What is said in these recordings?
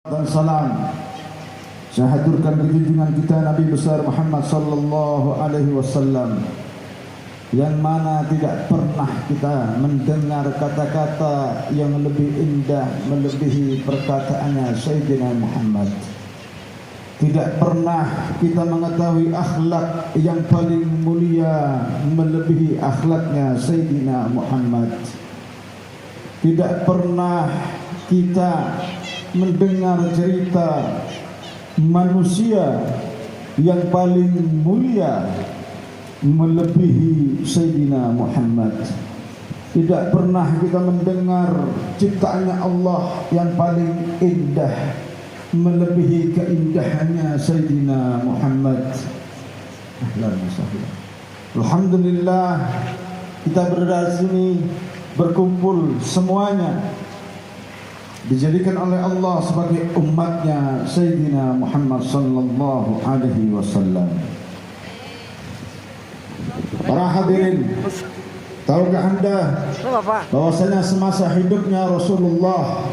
dan salam saya haturkan junjungan kita Nabi besar Muhammad sallallahu alaihi wasallam, yang mana tidak pernah kita mendengar kata-kata yang lebih indah melebihi perkataannya Sayyidina Muhammad. Tidak pernah kita mengetahui akhlak yang paling mulia melebihi akhlaknya Sayyidina Muhammad. Tidak pernah kita mendengar cerita manusia yang paling mulia melebihi Sayyidina Muhammad. Tidak pernah kita mendengar ciptaannya Allah yang paling indah melebihi keindahannya Sayyidina Muhammad. Alhamdulillah, kita berada di sini berkumpul semuanya dijadikan oleh Allah sebagai umatnya Sayyidina Muhammad sallallahu alaihi wasallam. Para hadirin, tahukah anda bahwasanya semasa hidupnya Rasulullah,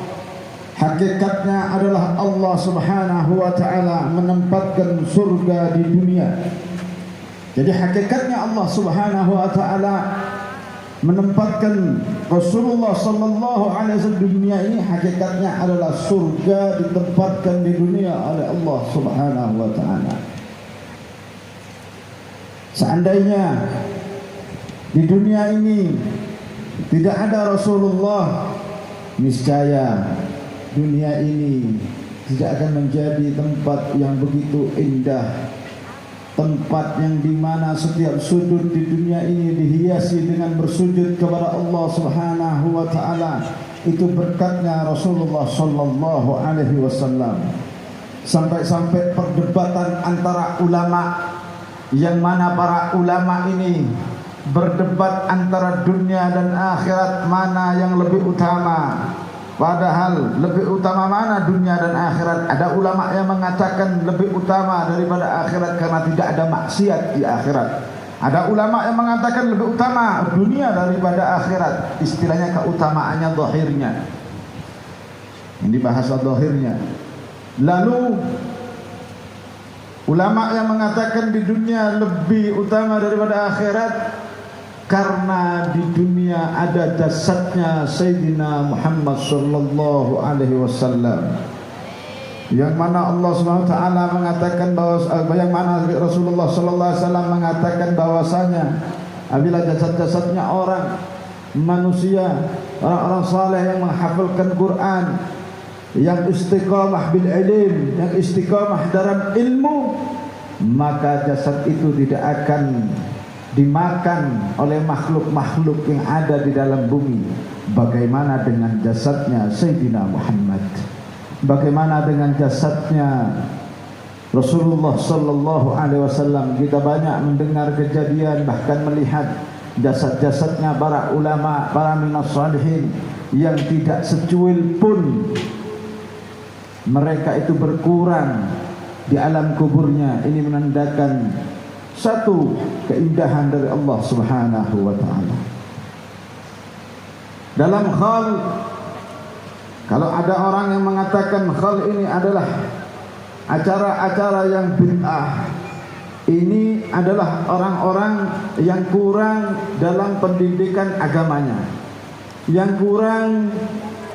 hakikatnya adalah Allah subhanahu wa ta'ala menempatkan surga di dunia. Jadi hakikatnya Allah subhanahu wa ta'ala menempatkan Rasulullah sallallahu alaihi wasallam di dunia ini, hakikatnya adalah surga ditempatkan di dunia oleh Allah subhanahu wa ta'ala. Seandainya di dunia ini tidak ada Rasulullah, niscaya dunia ini tidak akan menjadi tempat yang begitu indah, tempat yang dimana setiap sudut di dunia ini dihiasi dengan bersujud kepada Allah subhanahu wa ta'ala. Itu berkatnya Rasulullah sallallahu alaihi wasallam. Sampai-sampai perdebatan antara ulama, yang mana para ulama ini berdebat antara dunia dan akhirat, mana yang lebih utama. Padahal lebih utama mana dunia dan akhirat? Ada ulama yang mengatakan lebih utama daripada akhirat karena tidak ada maksiat di akhirat. Ada ulama yang mengatakan lebih utama dunia daripada akhirat. Istilahnya keutamaannya zahirnya. Ini bahasa zahirnya. Lalu ulama yang mengatakan di dunia lebih utama daripada akhirat karena di dunia ada jasadnya Sayyidina Muhammad sallallahu alaihi wasallam, yang mana Allah Subhanahu wa taala mengatakan bahwa, yang mana Rasulullah sallallahu alaihi wasallam mengatakan bahwasanya apabila jasad-jasadnya orang manusia, orang-orang saleh yang menghafalkan Quran, yang istiqamah bil ilm, yang istiqamah dalam ilmu, maka jasad itu tidak akan dimakan oleh makhluk-makhluk yang ada di dalam bumi. Bagaimana dengan jasadnya Sayyidina Muhammad? Bagaimana dengan jasadnya Rasulullah sallallahu alaihi wasallam? Kita banyak mendengar kejadian, bahkan melihat jasad-jasadnya para ulama, para minas salihin yang tidak secuil pun mereka itu berkurang di alam kuburnya. Ini menandakan satu keindahan dari Allah subhanahu wa ta'ala. Dalam hal, kalau ada orang yang mengatakan hal ini adalah acara-acara yang bid'ah, ini adalah orang-orang yang kurang dalam pendidikan agamanya, yang kurang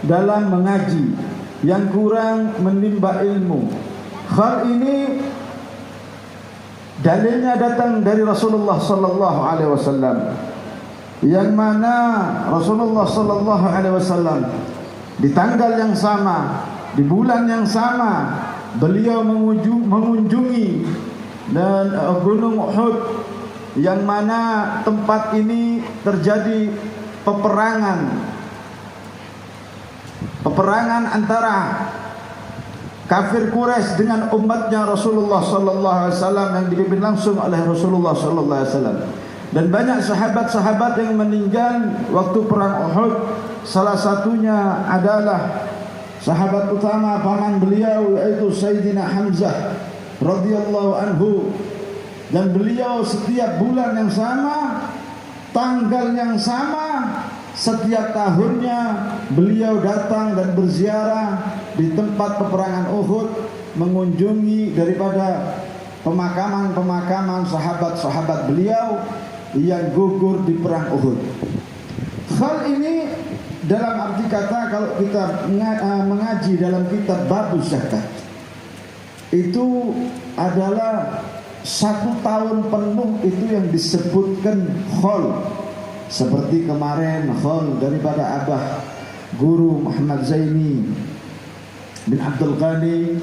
dalam mengaji, yang kurang menimba ilmu. Hal ini dalilnya datang dari Rasulullah sallallahu alaihi wasallam, yang mana Rasulullah sallallahu alaihi wasallam di tanggal yang sama, di bulan yang sama, beliau mengunjungi dan Gunung Uhud, yang mana tempat ini terjadi peperangan antara kafir Quraisy dengan umatnya Rasulullah sallallahu alaihi wasallam, yang dipimpin langsung oleh Rasulullah sallallahu alaihi wasallam. Dan banyak sahabat-sahabat yang meninggal waktu perang Uhud. Salah satunya adalah sahabat utama paman beliau, yaitu Sayyidina Hamzah radhiyallahu anhu. Dan beliau setiap bulan yang sama, tanggal yang sama, setiap tahunnya beliau datang dan berziarah di tempat peperangan Uhud, mengunjungi daripada pemakaman-pemakaman sahabat-sahabat beliau yang gugur di perang Uhud. Hal ini dalam arti kata kalau kita mengaji dalam kitab Babus Zakat, itu adalah 1 tahun penuh itu yang disebutkan khol. Seperti kemarin khol daripada Abah Guru Muhammad Zaini bin Abdul Ghani,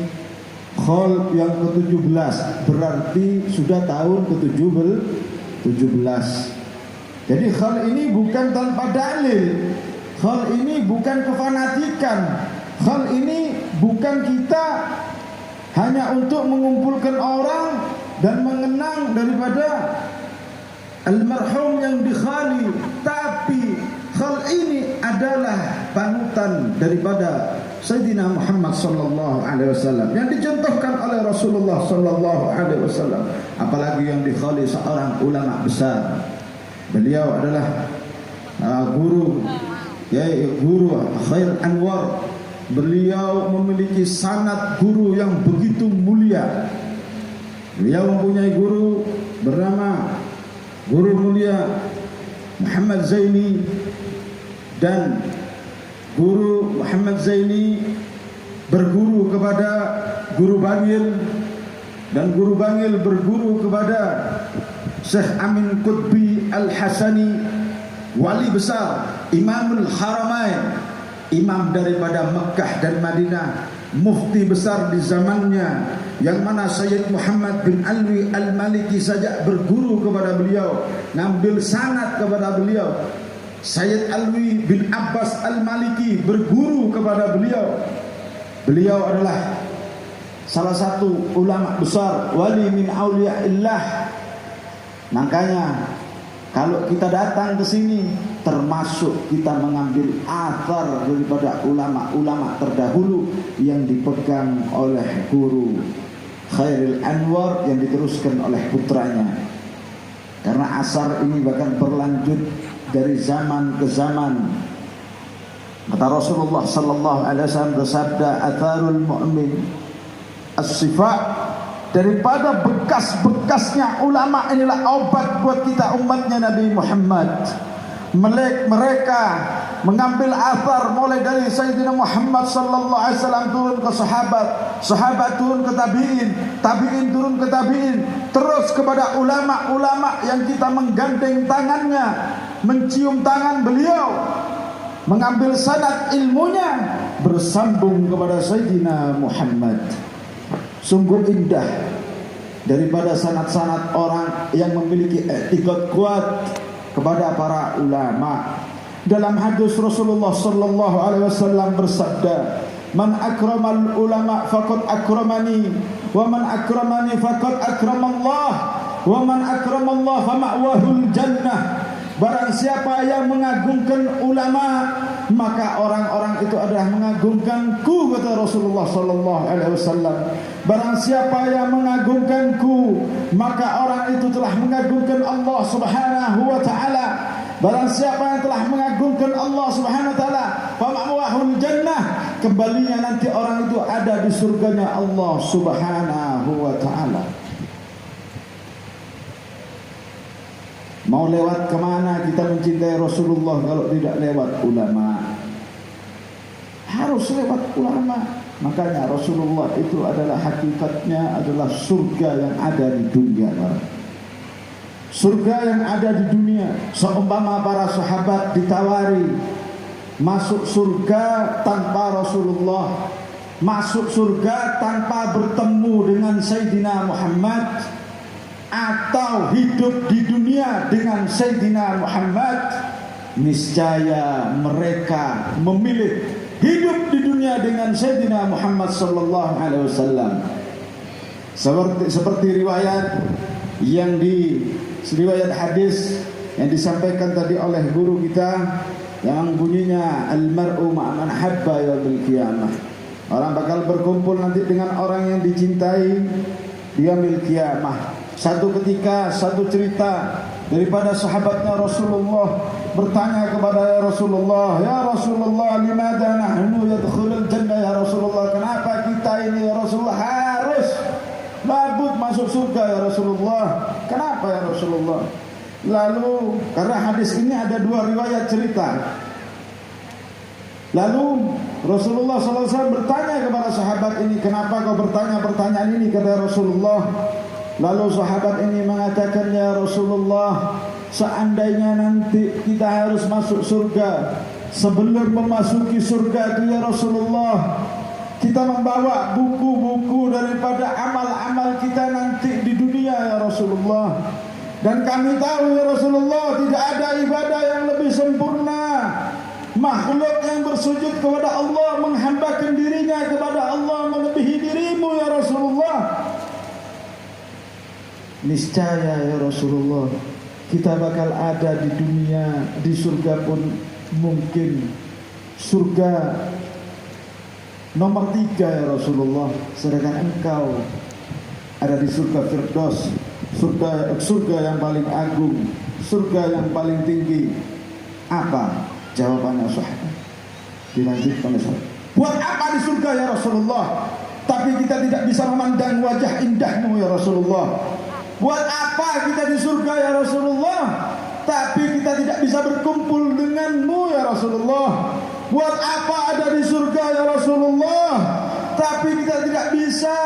khol yang ke-17, berarti sudah tahun ke-17. Jadi khol ini bukan tanpa dalil, khol ini bukan kefanatikan, khol ini bukan kita hanya untuk mengumpulkan orang dan mengenang daripada almarhum yang dikhali, tapi khal ini adalah panutan daripada Sayyidina Muhammad sallallahu alaihi wasallam yang dicontohkan oleh Rasulullah sallallahu alaihi wasallam. Apalagi yang dikhali seorang ulama besar. Beliau adalah guru Khair Anwar. Beliau memiliki sanad guru yang begitu mulia. Beliau mempunyai guru bernama Guru Mulia Muhammad Zaini, dan Guru Muhammad Zaini berguru kepada Guru Bangil, dan Guru Bangil berguru kepada Syekh Amin Qutbi Al-Hasani, wali besar, Imamul Haramain, imam daripada Mekah dan Madinah, mufti besar di zamannya, yang mana Sayyid Muhammad bin Alwi Al-Maliki saja berguru kepada beliau, ngambil sanad kepada beliau. Sayyid Alwi bin Abbas Al-Maliki berguru kepada beliau. Beliau adalah salah satu ulama besar, wali min auliyaillah. Makanya kalau kita datang ke sini, termasuk kita mengambil athar daripada ulama-ulama terdahulu yang dipegang oleh Guru Khairil Anwar yang diteruskan oleh putranya. Karena asar ini bahkan berlanjut dari zaman ke zaman. Kata Rasulullah sallallahu alaihi wasallam bersabda, "Atharul mu'min as-sifa." Daripada bekas-bekasnya ulama inilah obat buat kita umatnya Nabi Muhammad. Mereka mengambil athar mulai dari Sayyidina Muhammad sallallahu alaihi wasallam turun ke sahabat, sahabat turun ke tabi'in, tabi'in turun ke tabi'in, terus kepada ulama-ulama yang kita menggandeng tangannya, mencium tangan beliau, mengambil sanad ilmunya, bersambung kepada Sayyidina Muhammad. Sungguh indah daripada sanad-sanad orang yang memiliki i'tiqad kuat kepada para ulama. Dalam hadis Rasulullah sallallahu alaihi wasallam bersabda, "Man akramal ulama faqad akramani, wa man akramani faqad akramallah, wa man akramallah fa ma'wahul jannah." Barang siapa yang mengagungkan ulama, maka orang-orang itu adalah mengagungkanku, kata Rasulullah sallallahu alaihi wasallam. Barang siapa yang mengagungkanku, maka orang itu telah mengagungkan Allah Subhanahu wa taala. Barang siapa yang telah mengagungkan Allah Subhanahu wa taala, fa ma'wahul jannah, kembalinya nanti orang itu ada di surganya Allah Subhanahu wa taala. Mau lewat kemana kita mencintai Rasulullah kalau tidak lewat ulama? Harus lewat ulama. Makanya Rasulullah itu adalah hakikatnya adalah surga yang ada di dunia. Surga yang ada di dunia. Seumpama para sahabat ditawari masuk surga tanpa Rasulullah, masuk surga tanpa bertemu dengan Sayyidina Muhammad, atau hidup di dunia dengan Sayyidina Muhammad, niscaya mereka memilih hidup di dunia dengan Sayyidina Muhammad sallallahu alaihi wasallam. Seperti riwayat yang riwayat hadis yang disampaikan tadi oleh guru kita yang bunyinya al-mar'u ma'a man habba yaumil qiyamah. Orang bakal berkumpul nanti dengan orang yang dicintai di yaumil qiyamah. Satu ketika, satu cerita daripada sahabatnya Rasulullah bertanya kepada ya Rasulullah, limadha nahnu yadkhulul jannah ya Rasulullah, kenapa kita ini ya Rasulullah harus labut masuk surga ya Rasulullah, kenapa ya Rasulullah? Lalu karena hadis ini ada dua riwayat cerita. Lalu Rasulullah SAW bertanya kepada sahabat ini, kenapa kau bertanya pertanyaan ini, kata Rasulullah. Lalu sahabat ini mengatakan, ya Rasulullah, seandainya nanti kita harus masuk surga, sebelum memasuki surga itu ya Rasulullah, kita membawa buku-buku daripada amal-amal kita nanti di dunia ya Rasulullah. Dan kami tahu ya Rasulullah, tidak ada ibadah yang lebih sempurna. Makhluk yang bersujud kepada Allah, menghambakan dirinya kepada Allah, melebihi dirimu ya Rasulullah. Niscaya ya Rasulullah, kita bakal ada di dunia, di surga pun mungkin surga nomor 3 ya Rasulullah. Sedangkan engkau ada di surga Firdaus, surga yang paling agung, surga yang paling tinggi. Apa jawabannya sahabat? Dilanjutkan sahabat, buat apa di surga ya Rasulullah, tapi kita tidak bisa memandang wajah indahmu ya Rasulullah? Buat apa kita di surga ya Rasulullah, tapi kita tidak bisa berkumpul denganmu ya Rasulullah? Buat apa ada di surga ya Rasulullah, tapi kita tidak bisa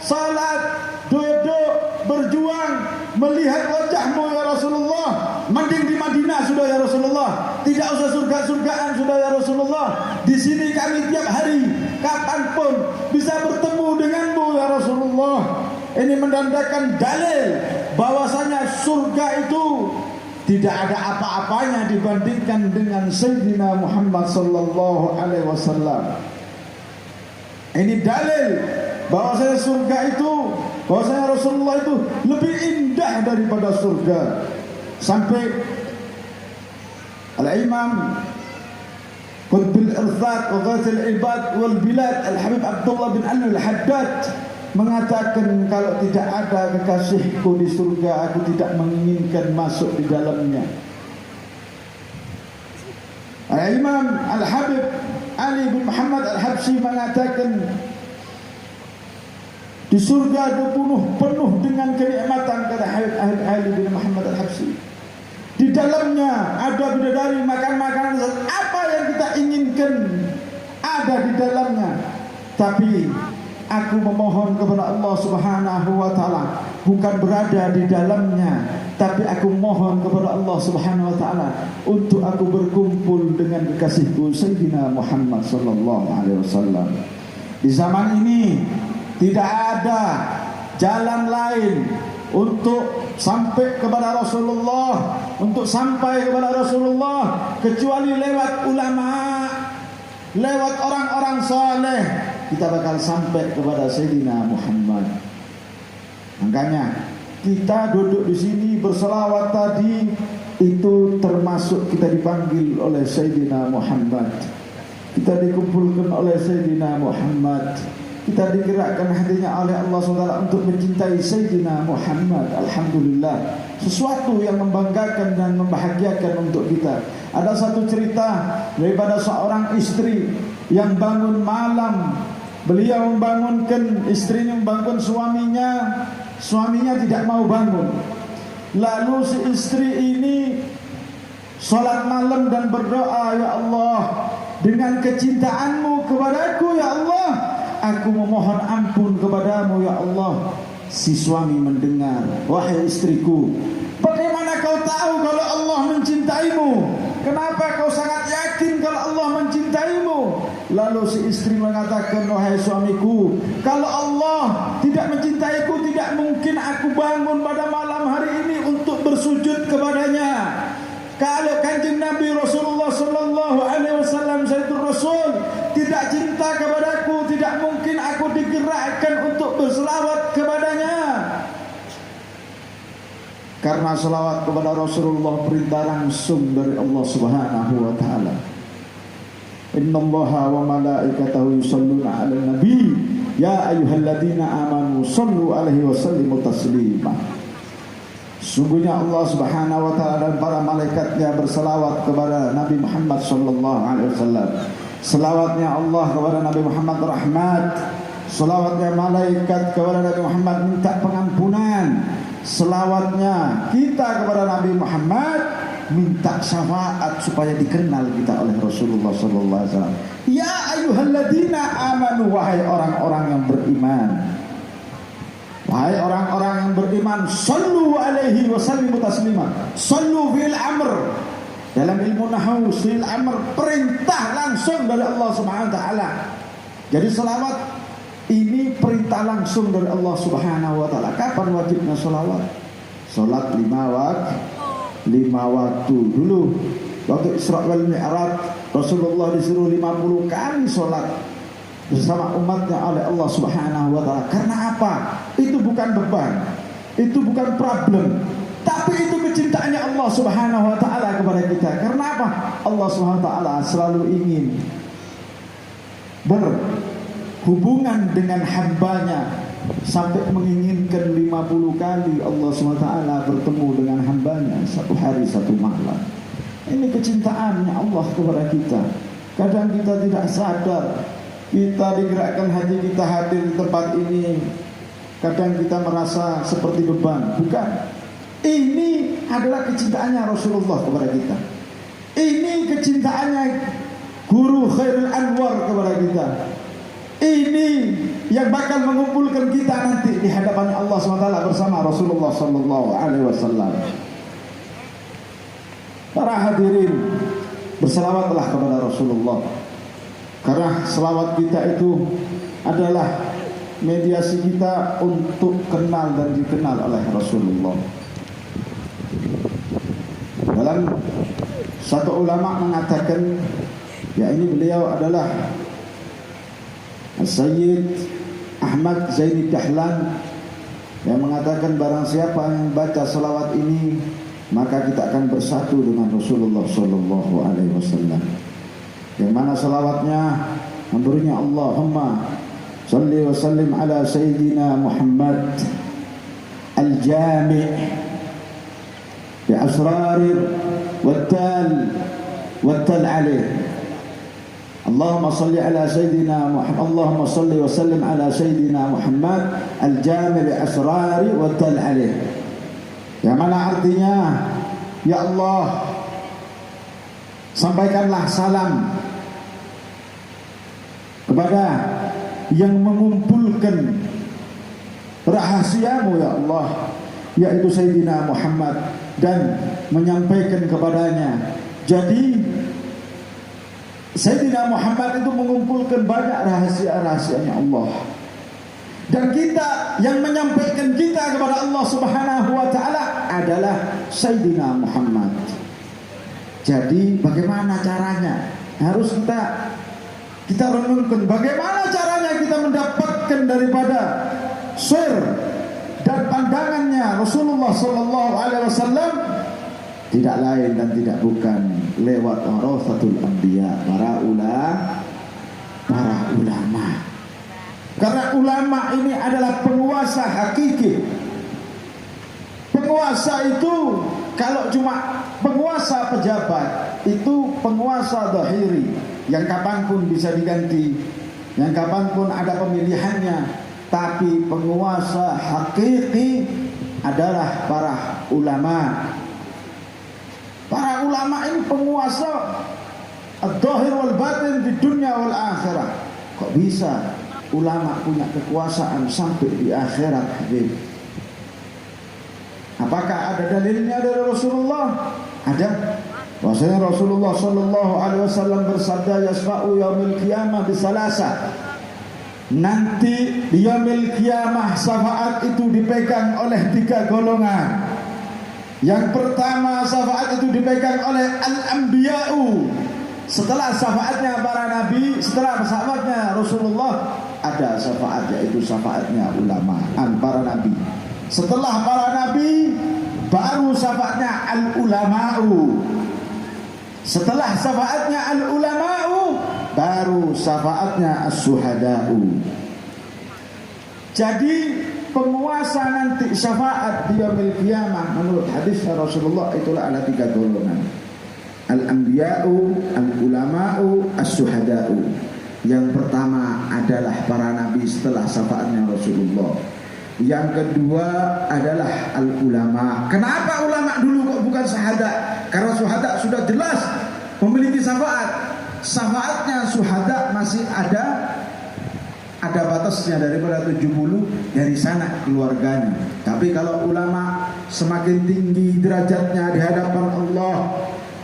salat, duduk, berjuang, melihat wajahmu ya Rasulullah? Mending di Madinah sudah ya Rasulullah, tidak usah surga-surgaan sudah ya Rasulullah. Di sini kami tiap hari, kapanpun bisa bertemu denganmu ya Rasulullah. Ini menandakan dalil bahwasanya surga itu tidak ada apa-apanya dibandingkan dengan Sayyidina Muhammad sallallahu alaihi wasallam. Ini dalil bahwasanya surga itu, bahwasanya Rasulullah itu lebih indah daripada surga. Sampai Al-Imam Qutbil Irfat wa Ghathil Ibad wal Bilad Al-Habib Abdullah bin Ali Al-Haddad mengatakan, kalau tidak ada kekasihku di surga, aku tidak menginginkan masuk di dalamnya. Al-Imam Al-Habib Ali bin Muhammad Al-Habsyi mengatakan, di surga itu penuh dengan kenikmatan, kata Habib Ali bin Muhammad Al-Habsyi. Di dalamnya ada bidadari makan makanan apa yang kita inginkan ada di dalamnya. Tapi aku memohon kepada Allah Subhanahu wa taala, bukan berada di dalamnya, tapi aku mohon kepada Allah Subhanahu wa taala untuk aku berkumpul dengan kekasihku Sayyidina Muhammad sallallahu alaihi wasallam. Di zaman ini tidak ada jalan lain untuk sampai kepada Rasulullah, kecuali lewat ulama, lewat orang-orang saleh. Kita bakal sampai kepada Sayyidina Muhammad. Makanya kita duduk di sini berselawat tadi itu termasuk kita dipanggil oleh Sayyidina Muhammad. Kita dikumpulkan oleh Sayyidina Muhammad. Kita digerakkan hatinya oleh Allah SWT untuk mencintai Sayyidina Muhammad. Alhamdulillah, sesuatu yang membanggakan dan membahagiakan untuk kita. Ada satu cerita daripada seorang istri yang bangun malam. Beliau membangunkan istrinya, membangun suaminya tidak mau bangun. Lalu si istri ini salat malam dan berdoa, ya Allah, dengan kecintaanmu kepadaku ya Allah, aku memohon ampun kepadamu ya Allah. Si suami mendengar, wahai istriku, bagaimana kau tahu kalau Allah mencintaimu? Kenapa kau sangat yakin kalau Allah mencintaimu? Lalu si istri mengatakan, wahai suamiku, kalau Allah tidak mencintaiku, tidak mungkin aku bangun pada malam hari ini untuk bersujud kepadanya. Kalau kanjeng Nabi Rasulullah sallallahu alaihi wasallam Sayyidul Rasul tidak cinta kepadaku, tidak mungkin aku digerakkan untuk berselawat kepadanya. Karena selawat kepada Rasulullah perintah langsung dari Allah Subhanahu wa taala. Innallaha wa malaikatahu yusholluna 'alan nabi ya ayyuhalladzina amanu shallu 'alaihi wa sallimu taslima. Sungguhnya Allah Subhanahu wa taala dan para malaikatnya berselawat kepada Nabi Muhammad sallallahu alaihi wasallam. Selawatnya Allah kepada Nabi Muhammad rahmat, selawatnya malaikat kepada Nabi Muhammad minta pengampunan, selawatnya kita kepada Nabi Muhammad minta syafaat supaya dikenal kita oleh Rasulullah sallallahu alaihi wasallam. Ya ayyuhalladzina amanu, wahai orang-orang yang beriman. Wahai orang-orang yang beriman, sallu alaihi wa sallimu taslima. Sallu fil amr. Dalam ilmu nahwu, fil amr perintah langsung dari Allah Subhanahu wa taala. Jadi selawat ini perintah langsung dari Allah Subhanahu wa taala. Kapan wajibnya selawat? Salat 5 waktu. Dulu waktu Isra wal Mi'raj, Rasulullah disuruh 50 kali salat bersama umatnya oleh Allah Subhanahu wa taala. Karena apa? Itu bukan beban, itu bukan problem, tapi itu kecintaannya Allah Subhanahu wa taala kepada kita. Karena apa? Allah Subhanahu wa taala selalu ingin berhubungan dengan hambanya, sampai menginginkan 50 kali Allah Subhanahu wa taala bertemu dengan hambanya satu hari satu malam. Ini kecintaannya Allah kepada kita. Kadang kita tidak sadar, kita digerakkan hati kita hadir di tempat ini, kadang kita merasa seperti beban. Bukan. Ini adalah kecintaannya Rasulullah kepada kita. Ini kecintaannya Guru Khairul Anwar kepada kita. Ini yang bakal mengumpulkan kita nanti di hadapan Allah SWT bersama Rasulullah sallallahu alaihi wasallam. Para hadirin, berselawatlah kepada Rasulullah. Karena selawat kita itu adalah mediasi kita untuk kenal dan dikenal oleh Rasulullah. Dalam satu ulama mengatakan, ya ini beliau adalah Sayyid Ahmad Zaini Dahlan, yang mengatakan barang siapa yang baca selawat ini maka kita akan bersatu dengan Rasulullah sallallahu alaihi wasallam. Yang mana salawatnya memberinya Allahumma salli wa sallim ala Sayyidina Muhammad al-jami' bi asrarir wattal alaih. Allahumma salli ala Sayyidina Muhammad, Allahumma salli wa sallim ala Sayyidina Muhammad al-jami' bi asrari wattal alaih. Yang mana artinya, ya Allah, sampaikanlah salam kepada yang mengumpulkan rahasiamu ya Allah, yaitu Sayyidina Muhammad, dan menyampaikan kepadanya. Jadi Sayyidina Muhammad itu mengumpulkan banyak rahasia-rahasianya Allah, dan kita yang menyampaikan kita kepada Allah Subhanahu wa taala adalah Sayyidina Muhammad. Jadi bagaimana caranya? Harus kita renungkan bagaimana caranya kita mendapatkan daripada sir dan pandangannya Rasulullah sallallahu alaihi wasallam. Tidak lain dan tidak bukan lewat warasatul anbiya, para ulama. Karena ulama ini adalah penguasa hakiki. Penguasa itu kalau cuma penguasa pejabat, itu penguasa dhahiri, yang kapanpun bisa diganti, yang kapanpun ada pemilihannya. Tapi penguasa hakiki adalah para ulama. Para ulama ini penguasa ad-dhahir wal batin di dunia wal akhirah. Kok bisa ulama punya kekuasaan sampai di akhirat? Apakah ada dalilnya dari Rasulullah? Ada. Bahwasanya Rasulullah sallallahu alaihi wasallam bersabda, yasfa'u yaumil qiyamah bisalasa. Nanti di yaumil qiyamah syafaat itu dipegang oleh 3 golongan. Yang pertama, syafaat itu dipegang oleh al-anbiya'u. Setelah syafaatnya para nabi, setelah syafaatnya Rasulullah, ada syafaat, yaitu syafaatnya ulama, para nabi. Setelah para nabi, baru syafaatnya al-ulama'u. Setelah syafaatnya al-ulama'u, baru syafaatnya as-suhada'u. Jadi penguasa nanti syafaat di yaumil qiyamah menurut hadis Rasulullah itulah ada 3 golongan. Al-anbiya'u, al-ulama'u, as-suhada'u. Yang pertama adalah para nabi setelah syafaatnya Rasulullah. Yang kedua adalah al-ulama. Kenapa ulama dulu kok bukan syuhada? Karena syuhada sudah jelas memiliki syafaat. Syafaatnya syuhada masih ada batasnya daripada 70 dari sana keluarganya. Tapi kalau ulama semakin tinggi derajatnya di hadapan Allah,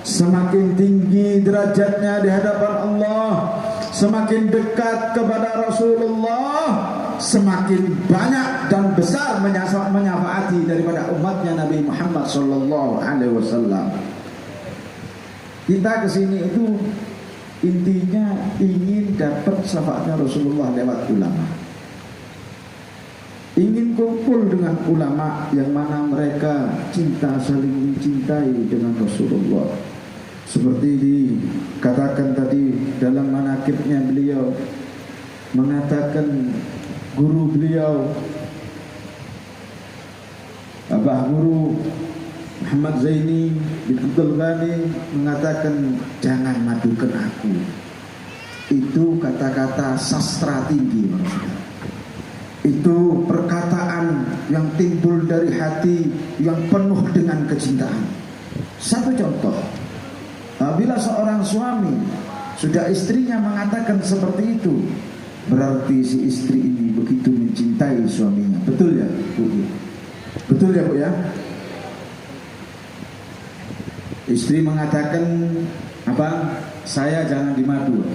semakin tinggi derajatnya di hadapan Allah, semakin dekat kepada Rasulullah, semakin banyak dan besar menyafaati daripada umatnya Nabi Muhammad sallallahu alaihi wasallam. Kita kesini itu intinya ingin dapat syafaatnya Rasulullah lewat ulama. Ingin kumpul dengan ulama yang mana mereka cinta, saling mencintai dengan Rasulullah. Seperti dikatakan tadi dalam manaqibnya beliau, mengatakan guru beliau Abah Guru Muhammad Zaini bin Abdul Ghani mengatakan jangan madukan aku. Itu kata-kata sastra tinggi maksudnya. Itu perkataan yang timbul dari hati yang penuh dengan kecintaan. Satu contoh, apabila seorang suami sudah istrinya mengatakan seperti itu, berarti si istri ini begitu mencintai suaminya. Betul ya Bu? Betul ya Bu ya? Istri mengatakan apa? Saya jangan dimadu.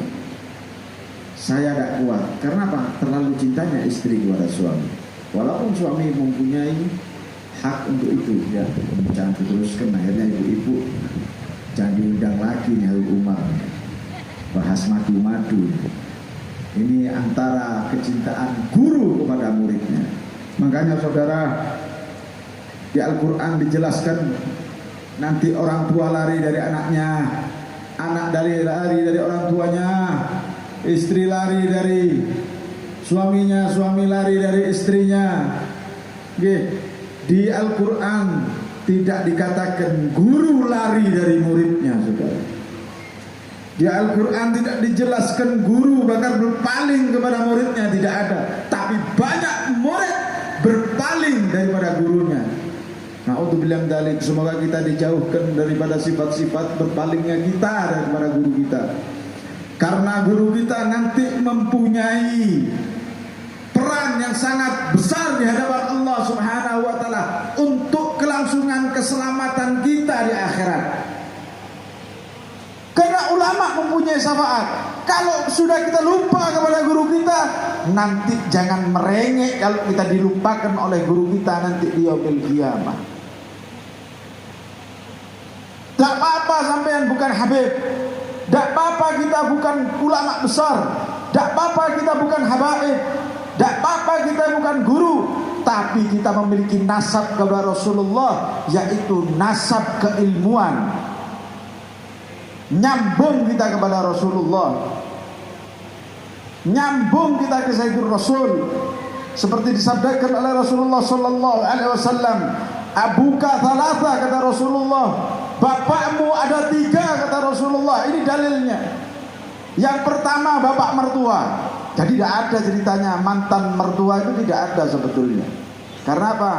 Saya tidak kuat. Karena apa? Terlalu cintanya istri kepada suami. Walaupun suami mempunyai hak untuk itu, ya jangan diteruskan. Akhirnya ibu-ibu jangan diundang lagi nih Umar. Bahas madu-madu. Ini antara kecintaan guru kepada muridnya. Makanya saudara, di Al-Quran dijelaskan nanti orang tua lari dari anaknya, anak lari dari orang tuanya, istri lari dari suaminya, suami lari dari istrinya. Di Al-Quran tidak dikatakan guru lari dari muridnya, saudara. Di Al-Quran tidak dijelaskan guru bahkan berpaling kepada muridnya, tidak ada. Tapi banyak murid berpaling daripada gurunya. Na'udzubillah min dzalik. Semoga kita dijauhkan daripada sifat-sifat berpalingnya kita daripada guru kita. Karena guru kita nanti mempunyai peran yang sangat besar di hadapan Allah Subhanahu wa taala untuk kelangsungan keselamatan kita di akhirat. Karena ulama mempunyai syafaat. Kalau sudah kita lupa kepada guru kita, nanti jangan merengek kalau kita dilupakan oleh guru kita nanti di yaumil qiyamah. Tak apa-apa sampean bukan habib, tak apa-apa kita bukan ulama besar, tak apa-apa kita bukan habaib, tak apa-apa kita bukan guru, tapi kita memiliki nasab kepada Rasulullah, yaitu nasab keilmuan. Nyambung kita kepada Rasulullah, nyambung kita ke Sayyidul Rasul, seperti disabdakan oleh Rasulullah sallallahu alaihi wasallam, abuka thalatha kata Rasulullah, bapakmu ada 3 kata Rasulullah. Ini dalilnya. Yang pertama bapak mertua. Jadi tidak ada ceritanya mantan mertua, itu tidak ada sebetulnya. Karena apa?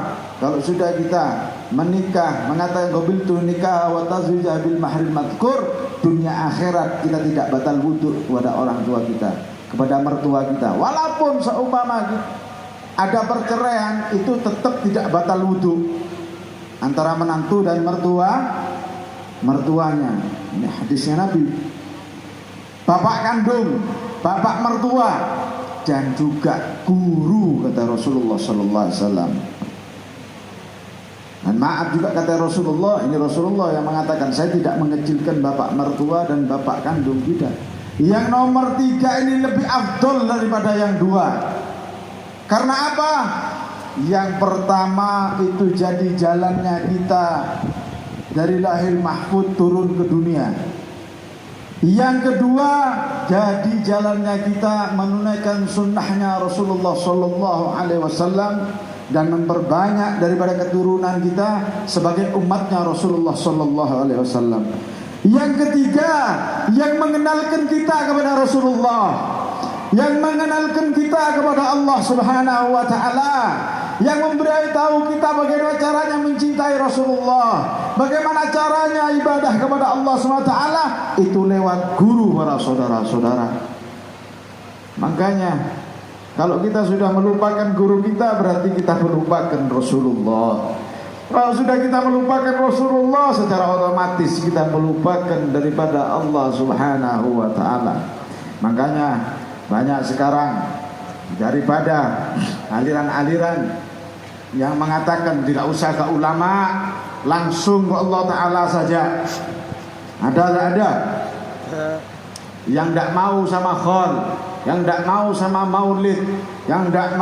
Kalau sudah kita menikah, mengatakan qabiltu nikah wa tazwija bil mahril madhkur, dunia akhirat kita tidak batal wudu kepada orang tua kita, kepada mertua kita. Walaupun seumpama ada perceraian, itu tetap tidak batal wudu antara menantu dan mertuanya. Ini hadisnya Nabi. Bapak kandung, bapak mertua, dan juga guru kata Rasulullah sallallahu alaihi wasallam. Dan maaf juga kata Rasulullah, ini Rasulullah yang mengatakan saya tidak mengecilkan bapak mertua dan bapak kandung, tidak. Yang nomor 3 ini lebih afdol daripada yang 2. Karena apa? Yang pertama itu jadi jalannya kita dari lahir mahfud turun ke dunia. Yang kedua, jadi jalannya kita menunaikan sunnahnya Rasulullah sallallahu alaihi wasallam dan memperbanyak daripada keturunan kita sebagai umatnya Rasulullah sallallahu alaihi wasallam. Yang ketiga, yang mengenalkan kita kepada Rasulullah, yang mengenalkan kita kepada Allah Subhanahu wa taala, yang memberitahu kita bagaimana caranya mencintai Rasulullah, bagaimana caranya ibadah kepada Allah Subhanahu wa taala, itu lewat guru para saudara-saudara. Makanya kalau kita sudah melupakan guru kita, berarti kita melupakan Rasulullah. Kalau sudah kita melupakan Rasulullah, secara otomatis kita melupakan daripada Allah Subhanahu wa taala. Makanya banyak sekarang daripada aliran-aliran yang mengatakan tidak usah ke ulama, langsung ke Allah taala saja. Ada yang tidak mau sama khol, yang tidak mau sama maulid, yang tidak